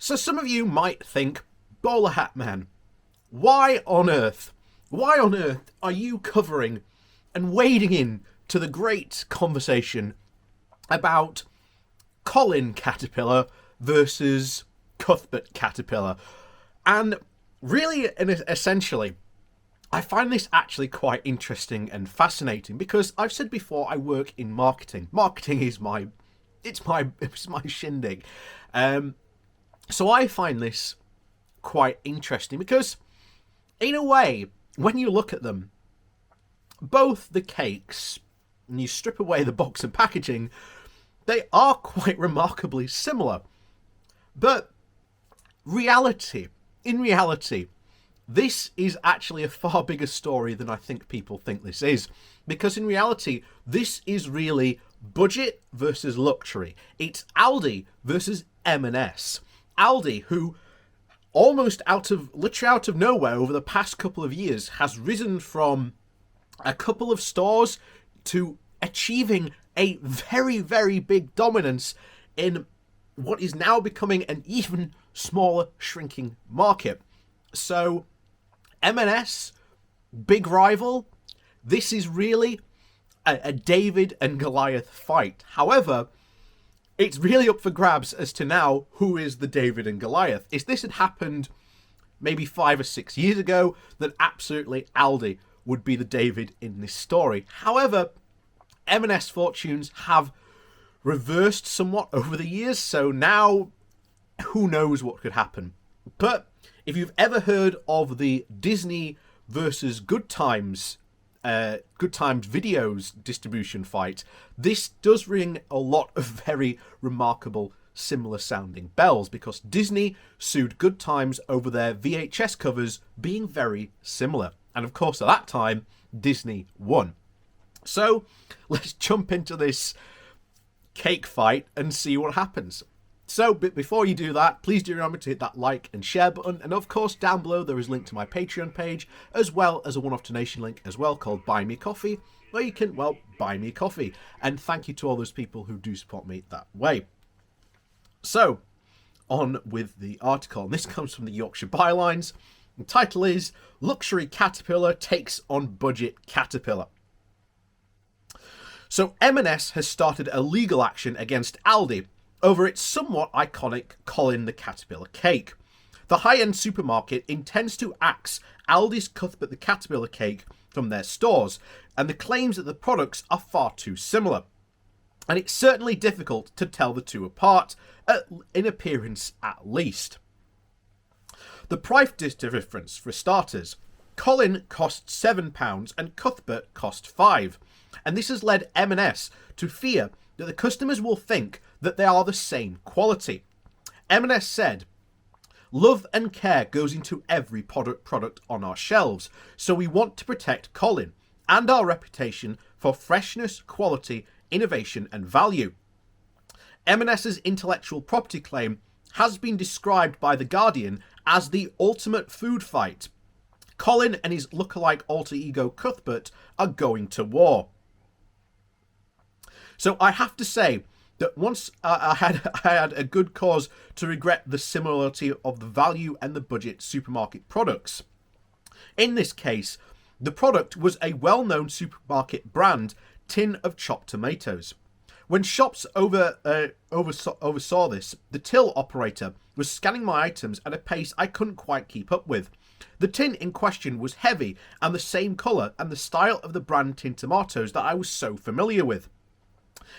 So some of you might think, Bowler Hat Man, why on earth are you covering and wading in to the great conversation about Colin Caterpillar versus Cuthbert Caterpillar? And really, and essentially, I find this actually quite interesting and fascinating because I've said before I work in marketing. Marketing is my shindig. So I find this quite interesting because, in a way, when you look at them, both the cakes, and you strip away the box and packaging, they are quite remarkably similar. But in reality, this is actually a far bigger story than I think people think this is. Because in reality, this is really budget versus luxury. It's Aldi versus M&S. Aldi, who literally out of nowhere over the past couple of years has risen from a couple of stores to achieving a very, very big dominance in what is now becoming an even smaller, shrinking market. So M&S, big rival, this is really a David and Goliath fight. However, it's really up for grabs as to now who is the David and Goliath. If this had happened maybe 5 or 6 years ago, then absolutely Aldi would be the David in this story. However, M&S fortunes have reversed somewhat over the years, so now who knows what could happen. But if you've ever heard of the Disney versus Good Times videos distribution fight, this does ring a lot of very remarkable similar sounding bells, because Disney sued Good Times over their VHS covers being very similar. And of course, at that time, Disney won. So let's jump into this cake fight and see what happens. So, but before you do that, please do remember to hit that like and share button. And of course, down below there is a link to my Patreon page, as well as a one-off donation link as well called Buy Me Coffee, where you can, well, buy me coffee. And thank you to all those people who do support me that way. So, on with the article. And this comes from the Yorkshire Bylines. The title is Luxury Caterpillar Takes on Budget Caterpillar. So M&S has started a legal action against Aldi over its somewhat iconic Colin the Caterpillar cake. The high-end supermarket intends to axe Aldi's Cuthbert the Caterpillar cake from their stores, and the claims that the products are far too similar. And it's certainly difficult to tell the two apart, in appearance at least. The price difference, for starters. Colin cost £7 and Cuthbert cost £5, and this has led M&S to fear that the customers will think that they are the same quality. M&S said, "Love and care goes into every product on our shelves, so we want to protect Colin and our reputation for freshness, quality, innovation and value." M&S's intellectual property claim has been described by The Guardian as the ultimate food fight. Colin and his lookalike alter ego Cuthbert are going to war. So I have to say that once I had a good cause to regret the similarity of the value and the budget supermarket products. In this case, the product was a well-known supermarket brand tin of chopped tomatoes. When shops oversaw this, the till operator was scanning my items at a pace I couldn't quite keep up with. The tin in question was heavy and the same colour and the style of the brand tin tomatoes that I was so familiar with.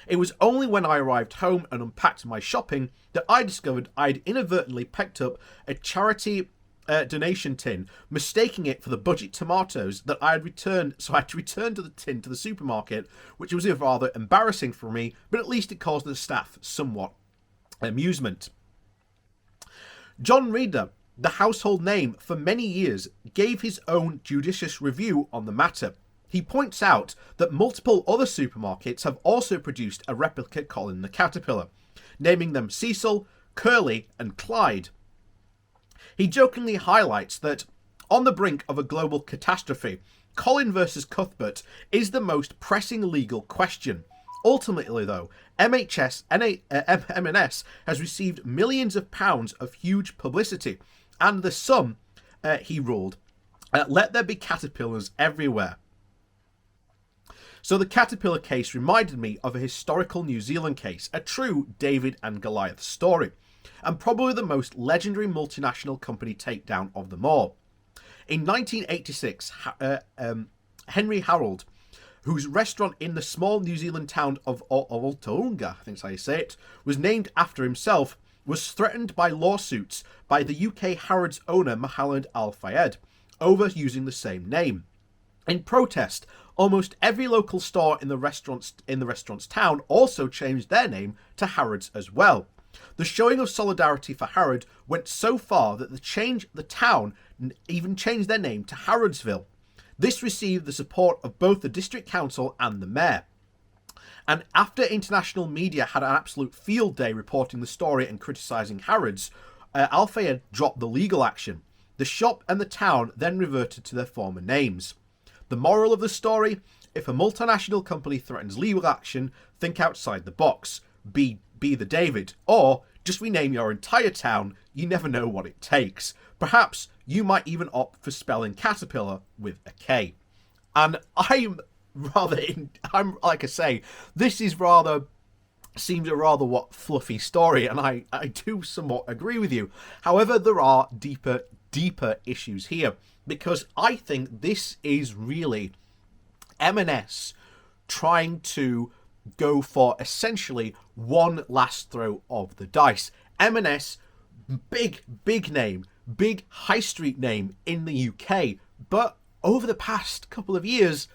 It was only when I arrived home and unpacked my shopping that I discovered I'd inadvertently picked up a charity donation tin, mistaking it for the budget tomatoes that I had returned, so I had to return to the tin to the supermarket, which was rather embarrassing for me, but at least it caused the staff somewhat amusement. John Reader, the household name for many years, gave his own judicious review on the matter. He points out that multiple other supermarkets have also produced a replica Colin the Caterpillar, naming them Cecil, Curly and Clyde. He jokingly highlights that, on the brink of a global catastrophe, Colin versus Cuthbert is the most pressing legal question. Ultimately, though, M&S has received millions of pounds of huge publicity, and the sum, he ruled, let there be caterpillars everywhere. So the Caterpillar case reminded me of a historical New Zealand case, a true David and Goliath story, and probably the most legendary multinational company takedown of them all. In 1986, Henry Harold, whose restaurant in the small New Zealand town of Tauranga, I think is how you say it, was named after himself, was threatened by lawsuits by the UK Harrods owner Mohammed Al Fayed over using the same name. In protest, almost every local store in the restaurant's town also changed their name to Harrods as well. The showing of solidarity for Harrod went so far that the town even changed their name to Harrodsville. This received the support of both the district council and the mayor. And after international media had an absolute field day reporting the story and criticising Harrods, Al Fayed dropped the legal action. The shop and the town then reverted to their former names. The moral of the story: if a multinational company threatens legal action, think outside the box. Be the David, or just rename your entire town. You never know what it takes. Perhaps you might even opt for spelling caterpillar with a K. And I'm like I say, this is seems a rather fluffy story, and I do somewhat agree with you. However, there are deeper issues here, because I think this is really M&S trying to go for essentially one last throw of the dice. M&S, big name, big high street name in the UK, but over the past couple of years,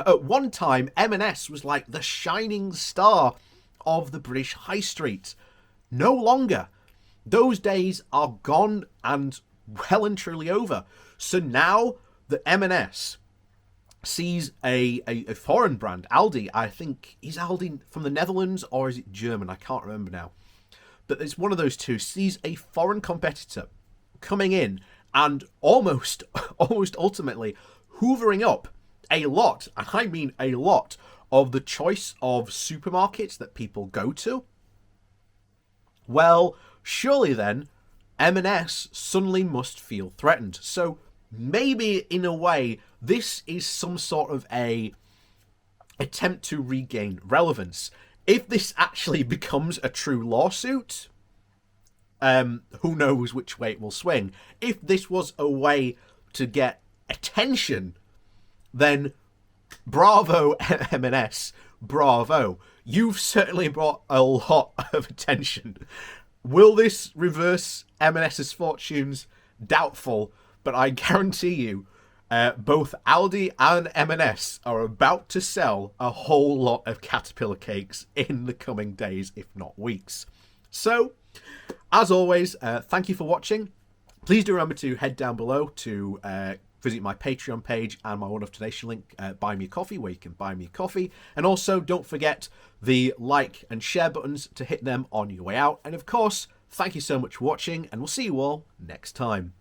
at one time, M&S was like the shining star of the British high street. No longer. Those days are gone and well and truly over. So now that M&S sees a foreign brand, Aldi, I think, is Aldi from the Netherlands or is it German? I can't remember now. But it's one of those two, sees a foreign competitor coming in and almost ultimately hoovering up a lot, and I mean a lot, of the choice of supermarkets that people go to. Well, surely then, M&S suddenly must feel threatened. So maybe in a way, this is some sort of a attempt to regain relevance. If this actually becomes a true lawsuit, who knows which way it will swing. If this was a way to get attention, then bravo, M&S, bravo. You've certainly brought a lot of attention. Will this reverse M&S's fortunes? Doubtful, but I guarantee you, both Aldi and M&S are about to sell a whole lot of Caterpillar cakes in the coming days, if not weeks. So, as always, thank you for watching. Please do remember to head down below to visit my Patreon page and my one-off donation link, Buy Me a Coffee, where you can buy me a coffee. And also, don't forget the like and share buttons to hit them on your way out. And of course, thank you so much for watching, and we'll see you all next time.